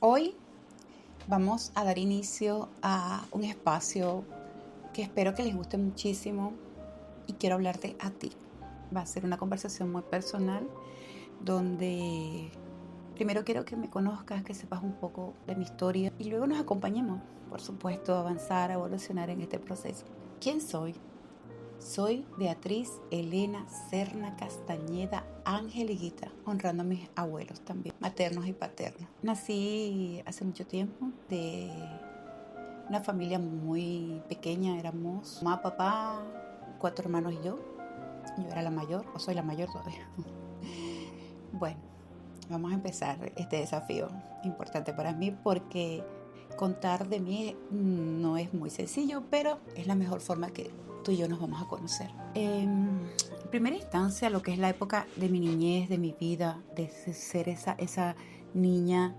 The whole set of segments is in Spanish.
Hoy vamos a dar inicio a un espacio que espero que les guste muchísimo y quiero hablarte a ti. Va a ser una conversación muy personal donde primero quiero que me conozcas, que sepas un poco de mi historia y luego nos acompañemos, por supuesto, a avanzar, a evolucionar en este proceso. ¿Quién soy? Soy Beatriz Elena Serna Castañeda Ángel Higuita, honrando a mis abuelos también, maternos y paternos. Nací hace mucho tiempo de una familia muy pequeña, éramos mamá, papá, 4 hermanos y yo. Yo era la mayor, o soy la mayor todavía. Bueno, vamos a empezar este desafío importante para mí porque contar de mí no es muy sencillo, pero es la mejor forma que tú y yo nos vamos a conocer. En primera instancia, lo que es la época de mi niñez, de mi vida, de ser esa niña,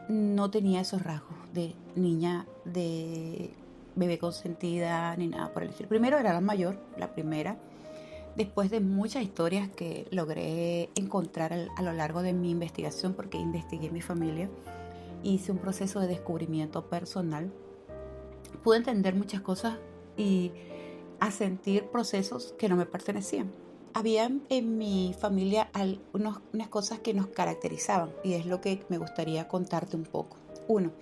no tenía esos rasgos de niña, de bebé consentida, ni nada por el estilo. Primero era la mayor, la primera. Después de muchas historias que logré encontrar a lo largo de mi investigación, porque investigué mi familia, hice un proceso de descubrimiento personal, pude entender muchas cosas y a sentir procesos que no me pertenecían. Había en mi familia unas cosas que nos caracterizaban y es lo que me gustaría contarte un poco. Uno,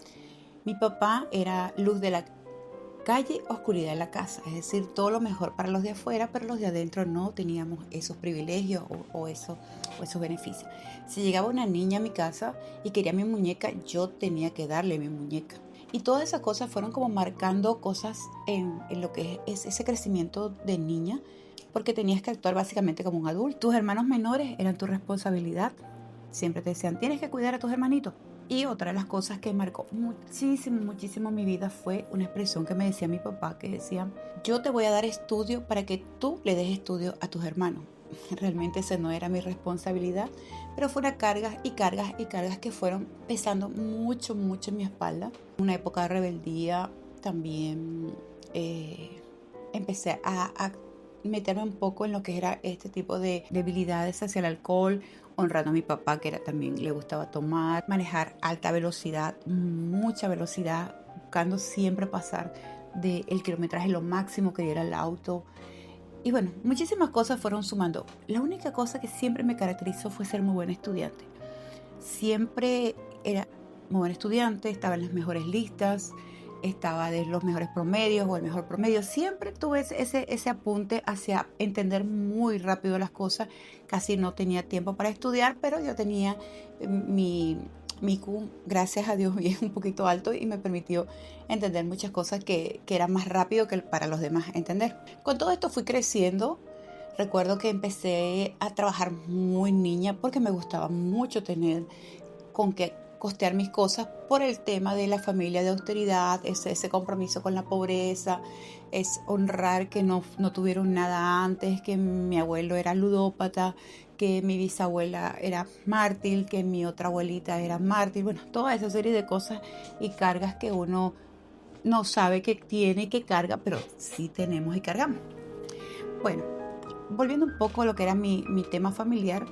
mi papá era luz de la calle, oscuridad de la casa, es decir, todo lo mejor para los de afuera, pero los de adentro no teníamos esos privilegios o esos beneficios. Si llegaba una niña a mi casa y quería mi muñeca, yo tenía que darle mi muñeca. Y todas esas cosas fueron como marcando cosas en lo que es ese crecimiento de niña, porque tenías que actuar básicamente como un adulto. Tus hermanos menores eran tu responsabilidad. Siempre te decían, tienes que cuidar a tus hermanitos. Y otra de las cosas que marcó muchísimo mi vida fue una expresión que me decía mi papá, que decía, yo te voy a dar estudio para que tú le des estudio a tus hermanos. Realmente esa no era mi responsabilidad, pero fueron cargas y cargas y cargas que fueron pesando mucho en mi espalda. Una época de rebeldía también empecé a meterme un poco en lo que era este tipo de debilidades hacia el alcohol, honrando a mi papá, que también le gustaba tomar, manejar alta velocidad, mucha velocidad, buscando siempre pasar del kilometraje lo máximo que diera el auto. Y bueno, muchísimas cosas fueron sumando. La única cosa que siempre me caracterizó fue ser muy buena estudiante. Siempre era muy buena estudiante, estaba en las mejores listas, estaba de los mejores promedios o el mejor promedio. Siempre tuve ese apunte hacia entender muy rápido las cosas. Casi no tenía tiempo para estudiar, pero yo tenía mi IQ, gracias a Dios, bien un poquito alto y me permitió entender muchas cosas que eran más rápido que para los demás entender. Con todo esto fui creciendo. Recuerdo que empecé a trabajar muy niña porque me gustaba mucho tener con qué costear mis cosas por el tema de la familia de austeridad, ese compromiso con la pobreza, es honrar que no tuvieron nada antes, que mi abuelo era ludópata, que mi bisabuela era mártir, que mi otra abuelita era mártir, bueno, toda esa serie de cosas y cargas que uno no sabe que tiene y que carga, pero sí tenemos y cargamos. Bueno, volviendo un poco a lo que era mi tema familiar,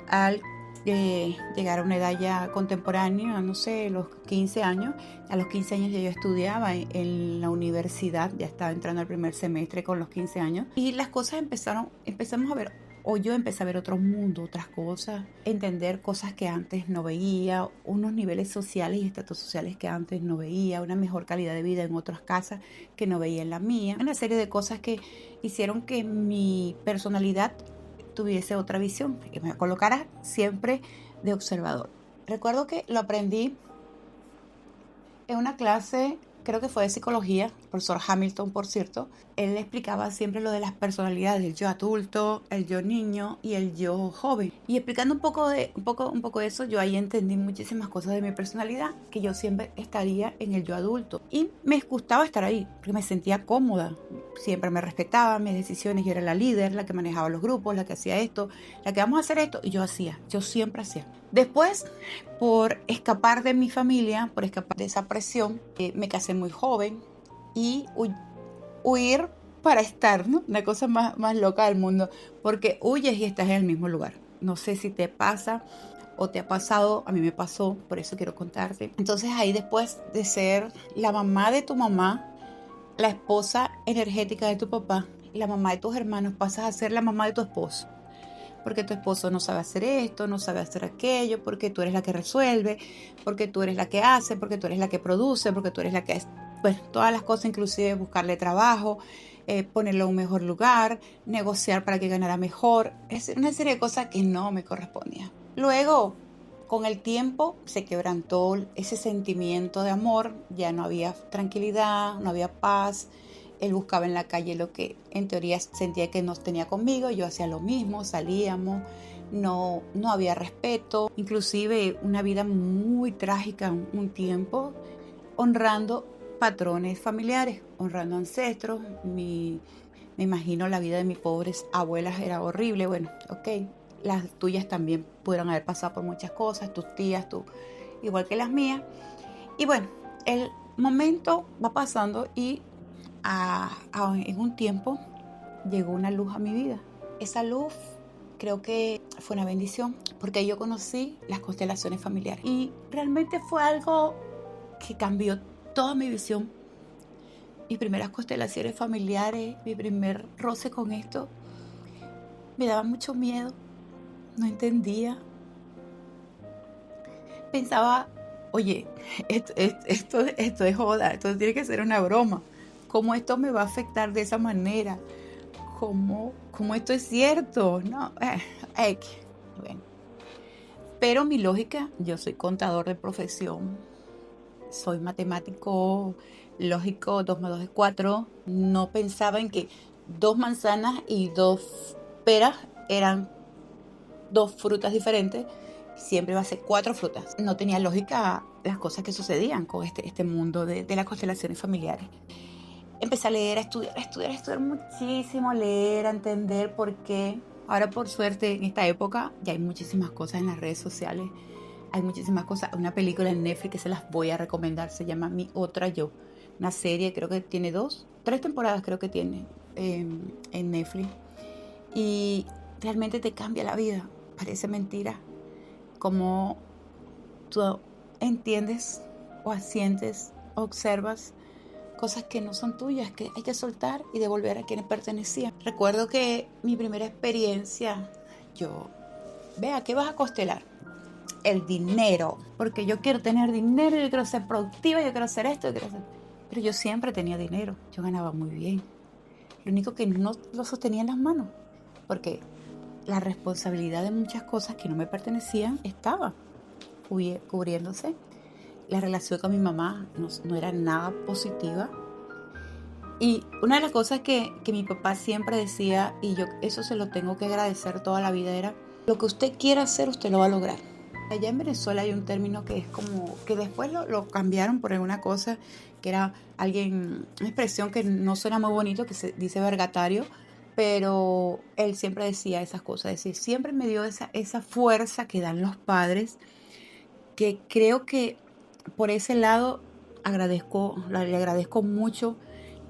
al llegar a una edad ya contemporánea, no sé, los 15 años. A los 15 años ya yo estudiaba en la universidad, ya estaba entrando al primer semestre con los 15 años. Y las cosas empezamos a ver, o yo empecé a ver otro mundo, otras cosas, entender cosas que antes no veía, unos niveles sociales y estatus sociales que antes no veía, una mejor calidad de vida en otras casas que no veía en la mía. Una serie de cosas que hicieron que mi personalidad tuviese otra visión, que me colocara siempre de observador. Recuerdo que lo aprendí en una clase, creo que fue de psicología, profesor Hamilton, por cierto. Él explicaba siempre lo de las personalidades, el yo adulto, el yo niño y el yo joven. Y explicando un poco de eso, yo ahí entendí muchísimas cosas de mi personalidad, que yo siempre estaría en el yo adulto. Y me gustaba estar ahí, porque me sentía cómoda. Siempre me respetaba mis decisiones, yo era la líder, la que manejaba los grupos, la que hacía esto, la que vamos a hacer esto, y yo siempre hacía. Después, por escapar de mi familia, por escapar de esa presión, me casé muy joven y huir para estar, ¿no? Una cosa más loca del mundo, porque huyes y estás en el mismo lugar. No sé si te pasa, o te ha pasado, a mí me pasó, por eso quiero contarte. Entonces ahí después de ser la mamá de tu mamá, la esposa energética de tu papá, la mamá de tus hermanos, pasas a ser la mamá de tu esposo. Porque tu esposo no sabe hacer esto, no sabe hacer aquello, porque tú eres la que resuelve, porque tú eres la que hace, porque tú eres la que produce, porque tú eres la que... Pues todas las cosas, inclusive buscarle trabajo, ponerlo en un mejor lugar, negociar para que ganara mejor. Es una serie de cosas que no me correspondían. Luego, con el tiempo, se quebrantó ese sentimiento de amor, ya no había tranquilidad, no había paz. Él buscaba en la calle lo que en teoría sentía que no tenía conmigo, yo hacía lo mismo, salíamos, no había respeto, inclusive una vida muy trágica un tiempo, honrando patrones familiares, honrando ancestros. Me imagino la vida de mis pobres abuelas era horrible, bueno, ok, las tuyas también pudieron haber pasado por muchas cosas, tus tías, tú, igual que las mías. Y bueno, el momento va pasando y en un tiempo llegó una luz a mi vida. Esa luz creo que fue una bendición porque yo conocí las constelaciones familiares y realmente fue algo que cambió toda mi visión. Mis primeras constelaciones familiares, mi primer roce con esto, me daba mucho miedo, no entendía. Pensaba, oye, esto es joda, esto tiene que ser una broma. ¿Cómo esto me va a afectar de esa manera? ¿Cómo esto es cierto? No, bueno. Pero mi lógica, yo soy contador de profesión, soy matemático lógico, 2 más 2 es 4. No pensaba en que 2 manzanas y 2 peras eran 2 frutas diferentes. Siempre va a ser 4 frutas. No tenía lógica las cosas que sucedían con este mundo de las constelaciones familiares. Empecé a leer, a estudiar muchísimo, leer, a entender por qué. Ahora, por suerte, en esta época ya hay muchísimas cosas en las redes sociales. Hay muchísimas cosas. Una película en Netflix que se las voy a recomendar, se llama Mi Otra Yo. Una serie, creo que tiene 3 temporadas, creo que tiene en Netflix. Y realmente te cambia la vida. Parece mentira. Como tú entiendes o asientes, observas cosas que no son tuyas, que hay que soltar y devolver a quienes pertenecían. Recuerdo que mi primera experiencia, vea, ¿qué vas a constelar? El dinero, porque yo quiero tener dinero, yo quiero ser productiva, yo quiero hacer esto, pero yo siempre tenía dinero, yo ganaba muy bien. Lo único que no lo sostenía en las manos, porque la responsabilidad de muchas cosas que no me pertenecían estaba cubriéndose. La relación con mi mamá no era nada positiva. Y una de las cosas que mi papá siempre decía, y yo eso se lo tengo que agradecer toda la vida, era: lo que usted quiera hacer, usted lo va a lograr. Allá en Venezuela hay un término que es como, que después lo cambiaron por alguna cosa, que era una expresión que no suena muy bonito, que se dice vergatario, pero él siempre decía esas cosas, es decir, siempre me dio esa fuerza que dan los padres, que creo que por ese lado le agradezco mucho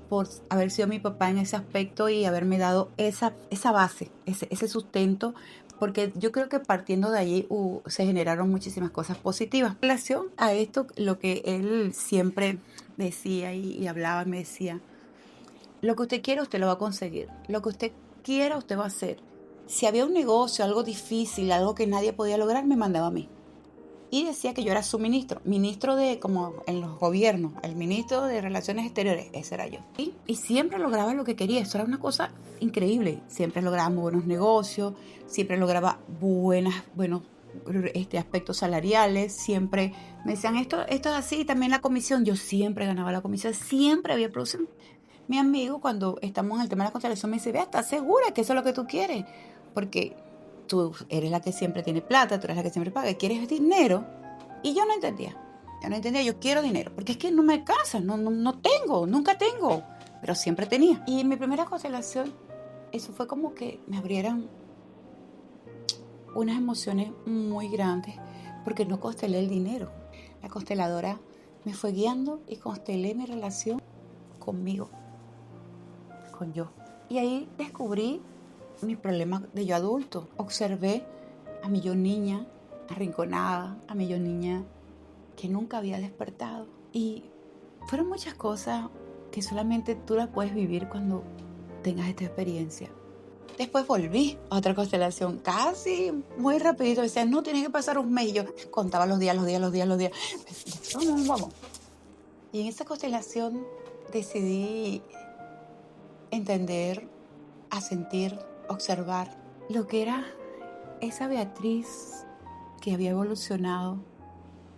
por haber sido mi papá en ese aspecto y haberme dado esa base, ese sustento, porque yo creo que partiendo de allí se generaron muchísimas cosas positivas. En relación a esto, lo que él siempre decía y hablaba, me decía: lo que usted quiera, usted lo va a conseguir. Lo que usted quiera, usted va a hacer. Si había un negocio, algo difícil, algo que nadie podía lograr, me mandaba a mí. Y decía que yo era su ministro de, como en los gobiernos, el ministro de Relaciones Exteriores, ese era yo. Y siempre lograba lo que quería, eso era una cosa increíble. Siempre lograba muy buenos negocios, siempre lograba buenos aspectos salariales, siempre me decían esto es así, también la comisión, yo siempre ganaba la comisión, siempre había producción. Mi amigo, cuando estamos en el tema de la constelación, me dice: vea, ¿estás segura que eso es lo que tú quieres? Porque tú eres la que siempre tiene plata, tú eres la que siempre paga, ¿quieres dinero? Y yo no entendía, yo quiero dinero, porque es que no me alcanza, no tengo, nunca tengo, pero siempre tenía. Y en mi primera constelación, eso fue como que me abrieran unas emociones muy grandes, porque no constelé el dinero. La consteladora me fue guiando y constelé mi relación conmigo, con yo. Y ahí descubrí mis problemas de yo adulto. Observé a mi yo niña, arrinconada, a mí yo niña que nunca había despertado. Y fueron muchas cosas que solamente tú las puedes vivir cuando tengas esta experiencia. Después volví a otra constelación, casi muy rapidito. Decía, no, tiene que pasar un mes. Y yo contaba los días. Vamos. Y en esa constelación decidí entender, a sentir, observar lo que era esa Beatriz que había evolucionado,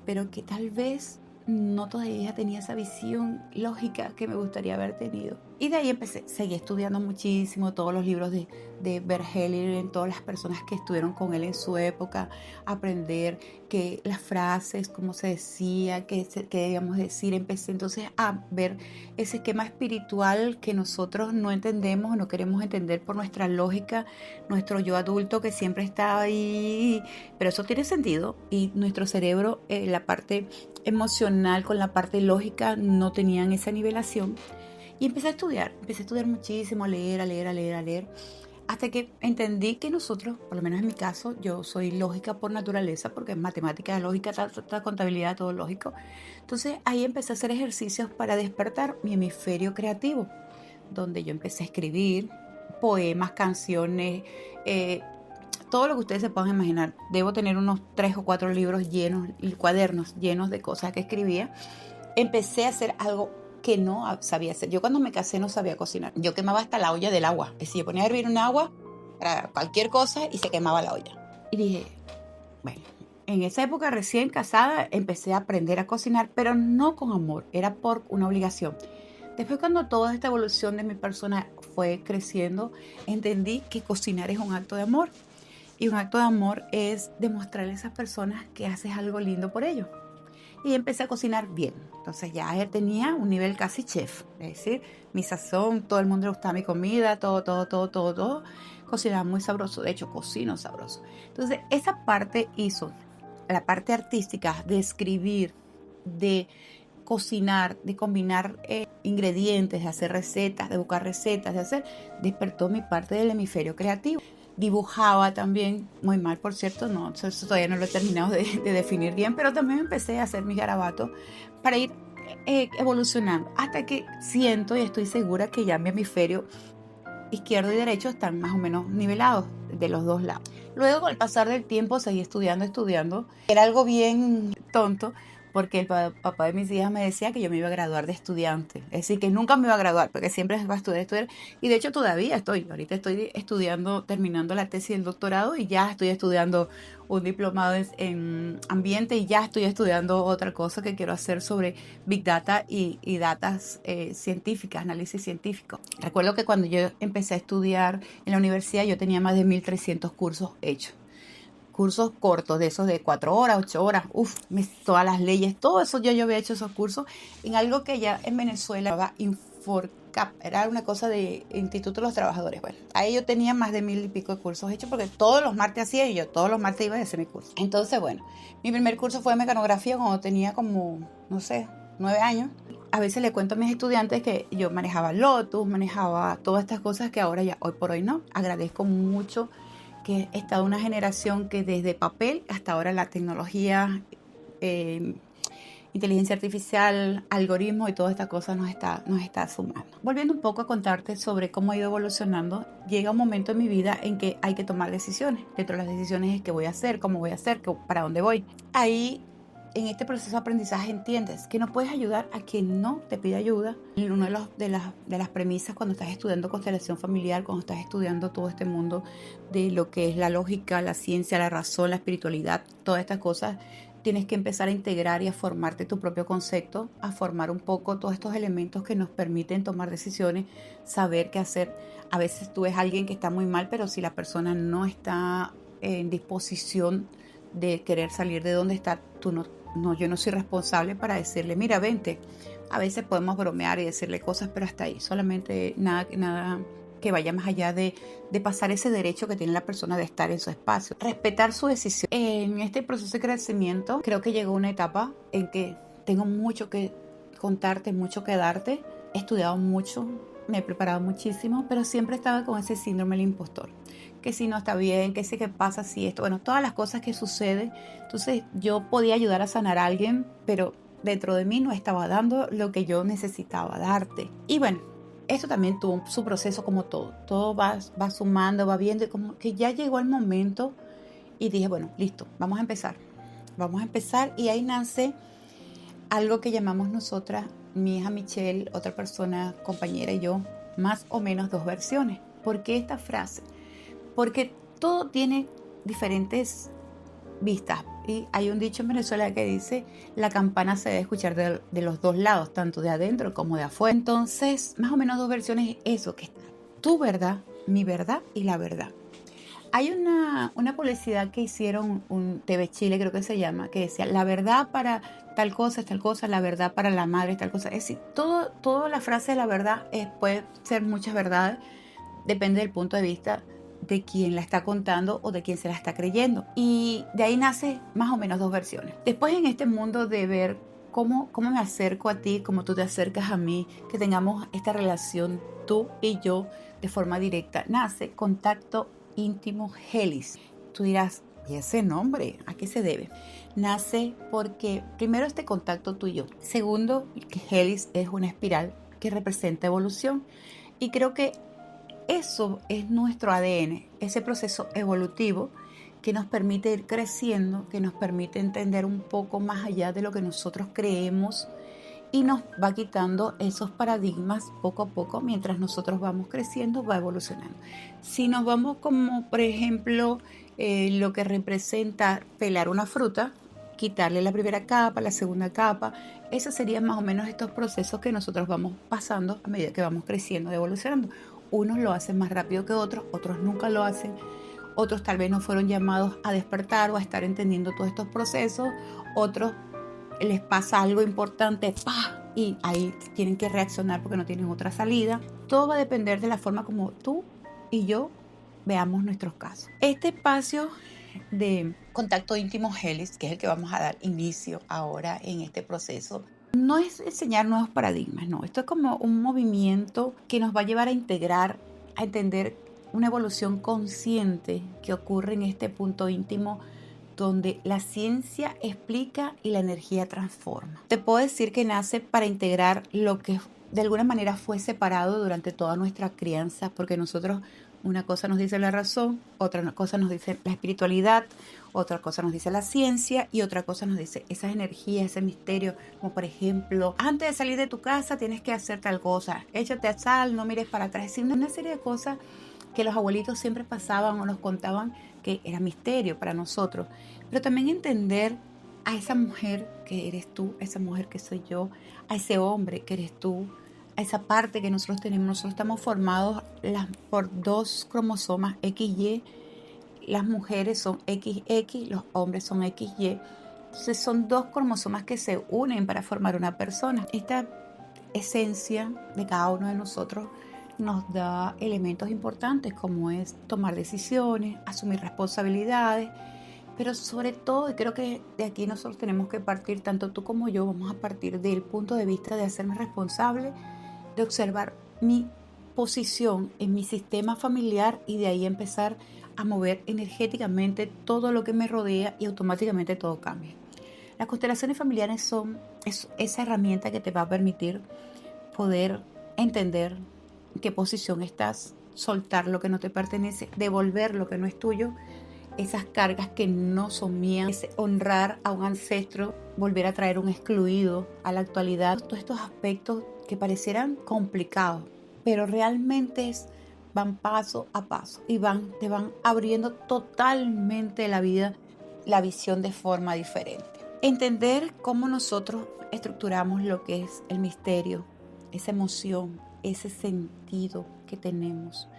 pero que tal vez no todavía tenía esa visión lógica que me gustaría haber tenido. Y de ahí seguí estudiando muchísimo todos los libros de Bert Hellinger, todas las personas que estuvieron con él en su época, aprender que las frases, cómo se decía, qué debíamos decir. Empecé entonces a ver ese esquema espiritual que nosotros no entendemos, no queremos entender por nuestra lógica, nuestro yo adulto que siempre está ahí, pero eso tiene sentido, y nuestro cerebro, la parte emocional con la parte lógica no tenían esa nivelación. Y empecé a estudiar muchísimo, a leer, hasta que entendí que nosotros, por lo menos en mi caso, yo soy lógica por naturaleza, porque es matemática, lógica, contabilidad, todo lógico. Entonces ahí empecé a hacer ejercicios para despertar mi hemisferio creativo, donde yo empecé a escribir poemas, canciones, todo lo que ustedes se puedan imaginar. Debo tener unos 3 o 4 libros llenos, y cuadernos llenos de cosas que escribía. Empecé a hacer algo que no sabía hacer. Yo cuando me casé no sabía cocinar. Yo quemaba hasta la olla del agua. Es decir, yo ponía a hervir un agua para cualquier cosa y se quemaba la olla. Y dije, bueno, en esa época recién casada empecé a aprender a cocinar, pero no con amor, era por una obligación. Después, cuando toda esta evolución de mi persona fue creciendo, entendí que cocinar es un acto de amor. Y un acto de amor es demostrarle a esas personas que haces algo lindo por ellos. Y empecé a cocinar bien. Entonces ya tenía un nivel casi chef. Es decir, mi sazón, todo el mundo le gustaba mi comida, todo. Cocinaba muy sabroso. De hecho, cocino sabroso. Entonces, esa parte hizo, la parte artística de escribir, de cocinar, de combinar ingredientes, de hacer recetas, de buscar recetas, despertó mi parte del hemisferio creativo. Dibujaba también, muy mal por cierto, no, eso todavía no lo he terminado de definir bien, pero también empecé a hacer mis garabatos para ir evolucionando, hasta que siento y estoy segura que ya mi hemisferio izquierdo y derecho están más o menos nivelados de los dos lados. Luego, al pasar del tiempo, seguí estudiando. Era algo bien tonto, porque el papá de mis hijas me decía que yo me iba a graduar de estudiante. Es decir, que nunca me iba a graduar, porque siempre iba a estudiar. Y de hecho todavía ahorita estoy estudiando, terminando la tesis del doctorado, y ya estoy estudiando un diplomado en ambiente, y ya estoy estudiando otra cosa que quiero hacer sobre Big Data y datas científicas, análisis científico. Recuerdo que cuando yo empecé a estudiar en la universidad, yo tenía más de 1.300 cursos hechos. Cursos cortos, de esos de 4 horas, 8 horas, todas las leyes, todo eso yo había hecho esos cursos en algo que ya en Venezuela llamaba Inforcap, era una cosa de Instituto de los Trabajadores. Bueno, ahí yo tenía más de 1.000 y pico de cursos hechos, porque todos los martes hacía, y yo todos los martes iba a hacer mi curso. Entonces, bueno, mi primer curso fue de mecanografía cuando tenía como, no sé, 9 años. A veces le cuento a mis estudiantes que yo manejaba Lotus, manejaba todas estas cosas que ahora ya, hoy por hoy no. Agradezco mucho que he estado una generación que desde papel hasta ahora la tecnología, inteligencia artificial, algoritmos y todas estas cosas nos está sumando. Volviendo un poco a contarte sobre cómo he ido evolucionando, llega un momento en mi vida en que hay que tomar decisiones. Dentro de las decisiones es qué voy a hacer, cómo voy a hacer, para dónde voy. Ahí, en este proceso de aprendizaje, entiendes que no puedes ayudar a quien no te pide ayuda. Una de las premisas cuando estás estudiando constelación familiar, cuando estás estudiando todo este mundo de lo que es la lógica, la ciencia, la razón, la espiritualidad, todas estas cosas, tienes que empezar a integrar y a formarte tu propio concepto, a formar un poco todos estos elementos que nos permiten tomar decisiones, saber qué hacer. A veces tú ves a alguien que está muy mal, pero si la persona no está en disposición de querer salir de donde está, yo no soy responsable para decirle, mira, vente. A veces podemos bromear y decirle cosas, pero hasta ahí. Solamente nada que vaya más allá de pasar ese derecho que tiene la persona de estar en su espacio. Respetar su decisión. En este proceso de crecimiento, creo que llegó una etapa en que tengo mucho que contarte, mucho que darte. He estudiado mucho, me he preparado muchísimo, pero siempre estaba con ese síndrome del impostor. Que si no está bien, que si qué pasa si esto, bueno, todas las cosas que suceden. Entonces yo podía ayudar a sanar a alguien, pero dentro de mí no estaba dando lo que yo necesitaba darte. Y bueno, esto también tuvo su proceso como todo. Todo va sumando, va viendo, y como que ya llegó el momento y dije, bueno, listo, vamos a empezar. Vamos a empezar y ahí nace algo que llamamos nosotras, mi hija Michelle, otra persona, compañera y yo, más o menos dos versiones. ¿Por qué esta frase? Porque todo tiene diferentes vistas. Y hay un dicho en Venezuela que dice, la campana se debe escuchar de los dos lados, tanto de adentro como de afuera. Entonces, más o menos dos versiones es eso, que está tu verdad, mi verdad y la verdad. Hay una publicidad que hicieron, un TV Chile creo que se llama, que decía, la verdad para tal cosa es tal cosa, la verdad para la madre es tal cosa. Es decir, toda la frase de la verdad puede ser muchas verdades, depende del punto de vista de quien la está contando o de quien se la está creyendo. Y de ahí nace más o menos dos versiones. Después en este mundo de ver cómo me acerco a ti, cómo tú te acercas a mí, que tengamos esta relación tú y yo de forma directa, nace Contacto Íntimo Helis. Tú dirás, ¿y ese nombre a qué se debe? Nace porque primero este contacto tú y yo. Segundo, que Helis es una espiral que representa evolución. Y creo que eso es nuestro ADN, ese proceso evolutivo que nos permite ir creciendo, que nos permite entender un poco más allá de lo que nosotros creemos y nos va quitando esos paradigmas poco a poco mientras nosotros vamos creciendo, va evolucionando. Si nos vamos como, por ejemplo, lo que representa pelar una fruta, quitarle la primera capa, la segunda capa, esos serían más o menos estos procesos que nosotros vamos pasando a medida que vamos creciendo, evolucionando. Unos lo hacen más rápido que otros nunca lo hacen. Otros tal vez no fueron llamados a despertar o a estar entendiendo todos estos procesos. Otros les pasa algo importante, ¡pah!, y ahí tienen que reaccionar porque no tienen otra salida. Todo va a depender de la forma como tú y yo veamos nuestros casos. Este espacio de Contacto Íntimo Helis, que es el que vamos a dar inicio ahora en este proceso, no es enseñar nuevos paradigmas, no. Esto es como un movimiento que nos va a llevar a integrar, a entender una evolución consciente que ocurre en este punto íntimo donde la ciencia explica y la energía transforma. Te puedo decir que nace para integrar lo que de alguna manera fue separado durante toda nuestra crianza, porque nosotros, una cosa nos dice la razón, otra cosa nos dice la espiritualidad, otra cosa nos dice la ciencia y otra cosa nos dice esas energías, ese misterio, como por ejemplo, antes de salir de tu casa tienes que hacer tal cosa, échate a sal, no mires para atrás, es una serie de cosas que los abuelitos siempre pasaban o nos contaban que era misterio para nosotros, pero también entender a esa mujer que eres tú, a esa mujer que soy yo, a ese hombre que eres tú, a esa parte que nosotros tenemos. Nosotros estamos formados por dos cromosomas XY, las mujeres son XX, los hombres son XY. Entonces son dos cromosomas que se unen para formar una persona. Esta esencia de cada uno de nosotros nos da elementos importantes como es tomar decisiones, asumir responsabilidades, pero sobre todo, y creo que de aquí nosotros tenemos que partir, tanto tú como yo, vamos a partir del punto de vista de hacerme responsable, de observar mi posición en mi sistema familiar y de ahí empezar a mover energéticamente todo lo que me rodea y automáticamente todo cambia. Las constelaciones familiares son esa herramienta que te va a permitir poder entender en qué posición estás, soltar lo que no te pertenece, devolver lo que no es tuyo, esas cargas que no son mías, ese honrar a un ancestro, volver a traer un excluido a la actualidad. Todos estos aspectos que parecieran complicados, pero realmente van paso a paso y te van abriendo totalmente la vida, la visión de forma diferente. Entender cómo nosotros estructuramos lo que es el misterio, esa emoción, ese sentido que tenemos.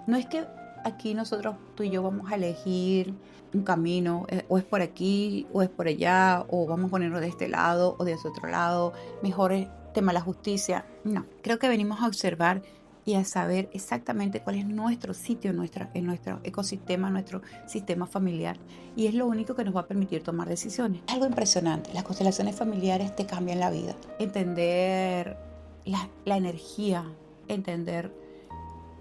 No es que aquí nosotros, tú y yo, vamos a elegir un camino, o es por aquí, o es por allá, o vamos a ponernos de este lado o de ese otro lado, mejor es tema la justicia. No, creo que venimos a observar y a saber exactamente cuál es nuestro sitio en nuestro ecosistema, nuestro sistema familiar. Y es lo único que nos va a permitir tomar decisiones. Es algo impresionante. Las constelaciones familiares te cambian la vida. Entender la energía entender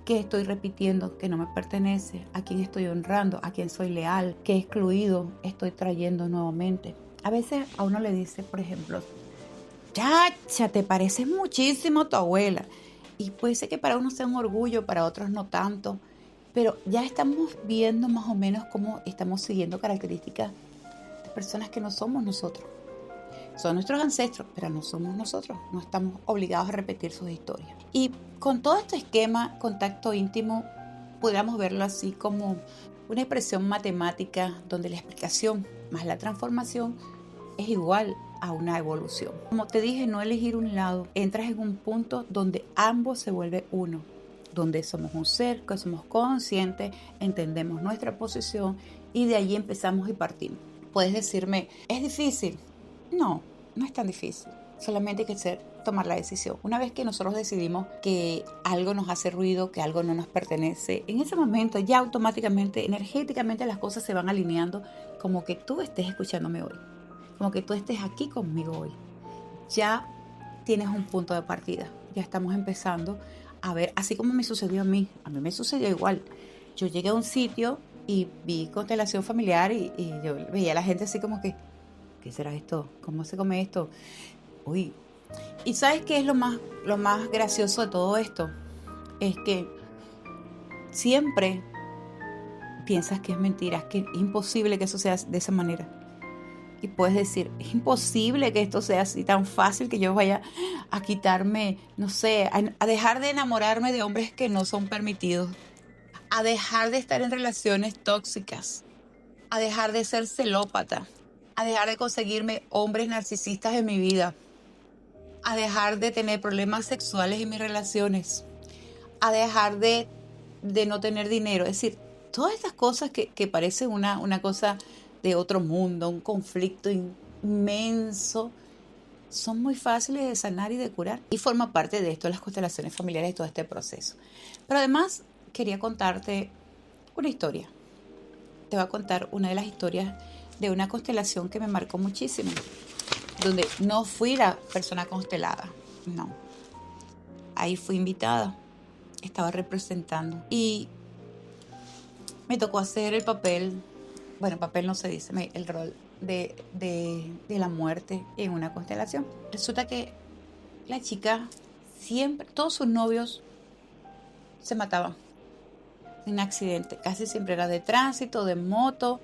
qué estoy repitiendo que no me pertenece, a quién estoy honrando, a quién soy leal, qué excluido estoy trayendo nuevamente. A veces a uno le dice, por ejemplo, chacha, te pareces muchísimo a tu abuela. Y puede ser que para unos sea un orgullo, para otros no tanto, pero ya estamos viendo más o menos cómo estamos siguiendo características de personas que no somos nosotros. Son nuestros ancestros, pero no somos nosotros. No estamos obligados a repetir sus historias. Y con todo este esquema, contacto íntimo, podríamos verlo así como una expresión matemática donde la explicación más la transformación es igual a una evolución. Como te dije, no elegir un lado. Entras en un punto donde ambos se vuelven uno, donde somos un ser, que somos conscientes, entendemos nuestra posición y de allí empezamos y partimos. Puedes decirme, ¿es difícil? No, no es tan difícil. Solamente hay que tomar la decisión. Una vez que nosotros decidimos que algo nos hace ruido, que algo no nos pertenece, en ese momento ya automáticamente, energéticamente las cosas se van alineando como que tú estés escuchándome hoy, como que tú estés aquí conmigo hoy. Ya tienes un punto de partida. Ya estamos empezando a ver, así como me sucedió a mí me sucedió igual. Yo llegué a un sitio y vi constelación familiar y yo veía a la gente así como que, ¿qué será esto? ¿Cómo se come esto? Uy. ¿Y sabes qué es lo más gracioso de todo esto? Es que siempre piensas que es mentira, que es imposible que eso sea de esa manera. Y puedes decir, es imposible que esto sea así tan fácil que yo vaya a quitarme, no sé, a dejar de enamorarme de hombres que no son permitidos, a dejar de estar en relaciones tóxicas, a dejar de ser celópata, a dejar de conseguirme hombres narcisistas en mi vida, a dejar de tener problemas sexuales en mis relaciones, a dejar de no tener dinero. Es decir, todas estas cosas que parecen una cosa de otro mundo, un conflicto inmenso, son muy fáciles de sanar y de curar. Y forma parte de esto las constelaciones familiares y todo este proceso. Pero además quería contarte una historia. Te voy a contar una de las historias de una constelación que me marcó muchísimo, donde no fui la persona constelada, no. Ahí fui invitada, estaba representando y me tocó hacer el papel, bueno, papel no se dice, el rol de la muerte en una constelación. Resulta que la chica siempre, todos sus novios se mataban en accidente, casi siempre era de tránsito, de moto,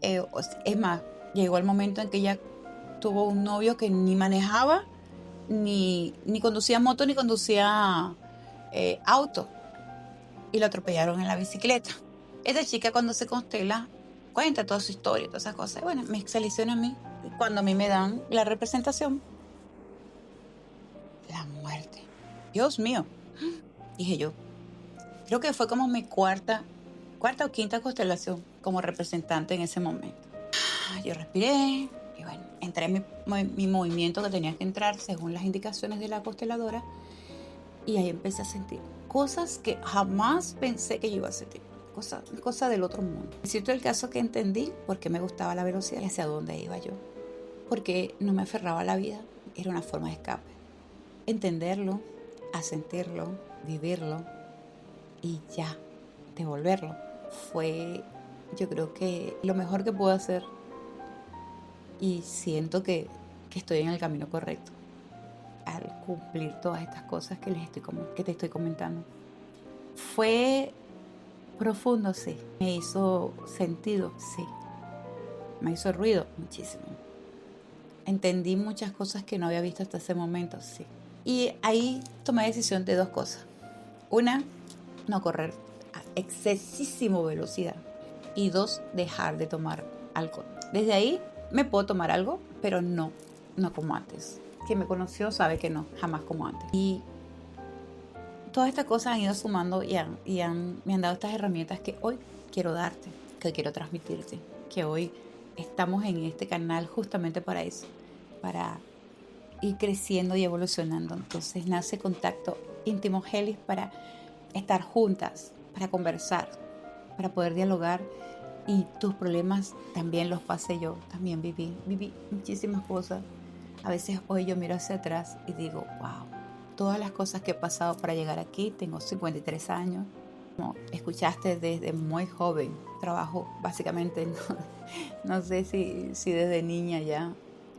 es más, llegó el momento en que ella tuvo un novio que ni manejaba, ni conducía moto, ni conducía auto, y lo atropellaron en la bicicleta. Esta chica cuando se constela cuenta toda su historia, todas esas cosas. Y bueno, me selecciona a mí. Y cuando a mí me dan la representación, la muerte. Dios mío, dije yo. Creo que fue como mi cuarta o quinta constelación como representante en ese momento. Yo respiré y bueno, entré en mi movimiento que tenía que entrar según las indicaciones de la consteladora y ahí empecé a sentir cosas que jamás pensé que yo iba a sentir. Cosas del otro mundo. Es cierto el caso que entendí por qué me gustaba la velocidad y hacia dónde iba yo. Porque no me aferraba a la vida, era una forma de escape. Entenderlo, a sentirlo, vivirlo y ya, devolverlo. Fue, yo creo que lo mejor que puedo hacer y siento que estoy en el camino correcto al cumplir todas estas cosas que te estoy comentando. Fue profundo, sí. Me hizo sentido, sí. Me hizo ruido, muchísimo. Entendí muchas cosas que no había visto hasta ese momento, sí. Y ahí tomé decisión de dos cosas. Una, no correr a excesísima velocidad. Y dos, dejar de tomar alcohol. Desde ahí me puedo tomar algo, pero no como antes. Quien me conoció sabe que no, jamás como antes. Y todas estas cosas han ido sumando y me han dado estas herramientas que hoy quiero darte, que quiero transmitirte, que hoy estamos en este canal justamente para eso, para ir creciendo y evolucionando. Entonces nace Contacto Íntimo Helis para estar juntas, para conversar, para poder dialogar y tus problemas también los pasé yo, también viví muchísimas cosas. A veces hoy yo miro hacia atrás y digo, wow, todas las cosas que he pasado para llegar aquí. Tengo 53 años. Como escuchaste, desde muy joven trabajo básicamente, no sé si desde niña ya.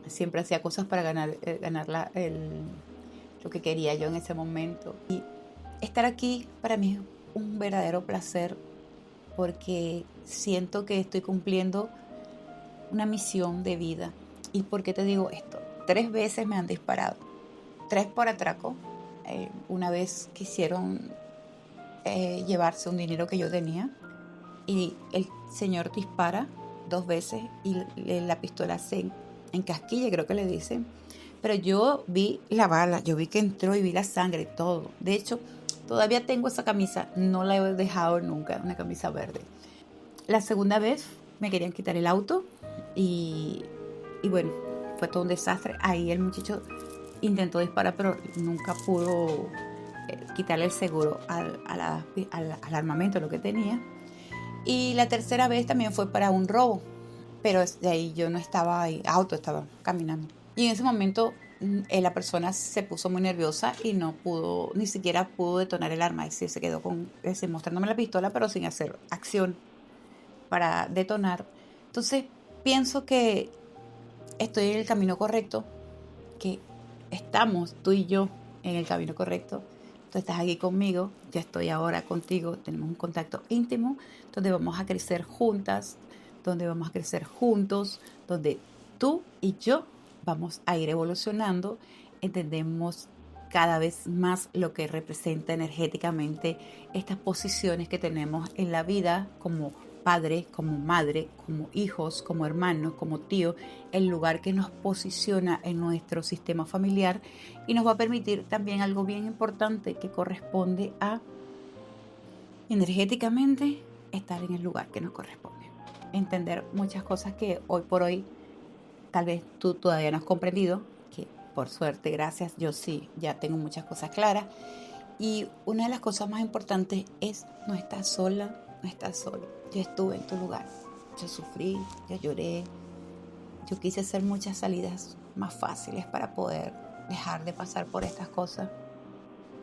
Siempre hacía cosas para ganar lo que quería yo en ese momento. Y estar aquí para mí es un verdadero placer porque siento que estoy cumpliendo una misión de vida. ¿Y por qué te digo esto? 3 veces me han disparado. 3 por atraco. Una vez quisieron llevarse un dinero que yo tenía y el señor dispara 2 veces y la pistola se encasquilla, creo que le dicen. Pero yo vi la bala, yo vi que entró y vi la sangre y todo. De hecho, todavía tengo esa camisa, no la he dejado nunca, una camisa verde. La segunda vez me querían quitar el auto y bueno, fue todo un desastre. Ahí el muchacho intentó disparar, pero nunca pudo quitarle el seguro al armamento, lo que tenía. Y la tercera vez también fue para un robo, pero de ahí yo no estaba ahí, auto estaba caminando. Y en ese momento la persona se puso muy nerviosa y no pudo, ni siquiera pudo detonar el arma. Es decir, se quedó mostrándome la pistola, pero sin hacer acción para detonar. Entonces pienso que estoy en el camino correcto, que estamos tú y yo en el camino correcto. Tú estás aquí conmigo, yo estoy ahora contigo, tenemos un contacto íntimo donde vamos a crecer juntas, donde vamos a crecer juntos, donde tú y yo vamos a ir evolucionando, entendemos cada vez más lo que representa energéticamente estas posiciones que tenemos en la vida como padre, como madre, como hijos, como hermanos, como tío, el lugar que nos posiciona en nuestro sistema familiar y nos va a permitir también algo bien importante que corresponde a energéticamente estar en el lugar que nos corresponde. Entender muchas cosas que hoy por hoy tal vez tú todavía no has comprendido, que por suerte, gracias, yo sí, ya tengo muchas cosas claras. Y una de las cosas más importantes es no estás sola, no estás solo. Yo estuve en tu lugar, yo sufrí, yo lloré, yo quise hacer muchas salidas más fáciles para poder dejar de pasar por estas cosas.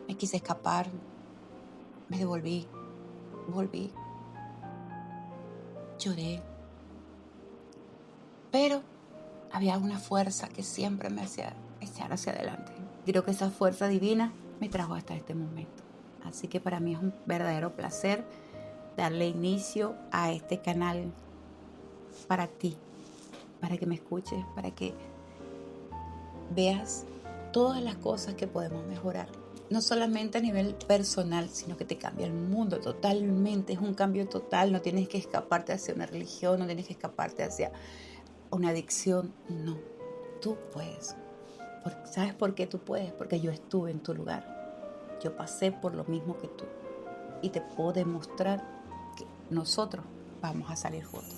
Me quise escapar, me devolví, volví, lloré. Pero había una fuerza que siempre me hacía echar hacia adelante. Creo que esa fuerza divina me trajo hasta este momento. Así que para mí es un verdadero placer darle inicio a este canal para ti, para que me escuches, para que veas todas las cosas que podemos mejorar. No solamente a nivel personal, sino que te cambia el mundo totalmente. Es un cambio total. No tienes que escaparte hacia una religión, no tienes que escaparte hacia una adicción. No, tú puedes. ¿Sabes por qué tú puedes? Porque yo estuve en tu lugar. Yo pasé por lo mismo que tú. Y te puedo demostrar que nosotros vamos a salir juntos.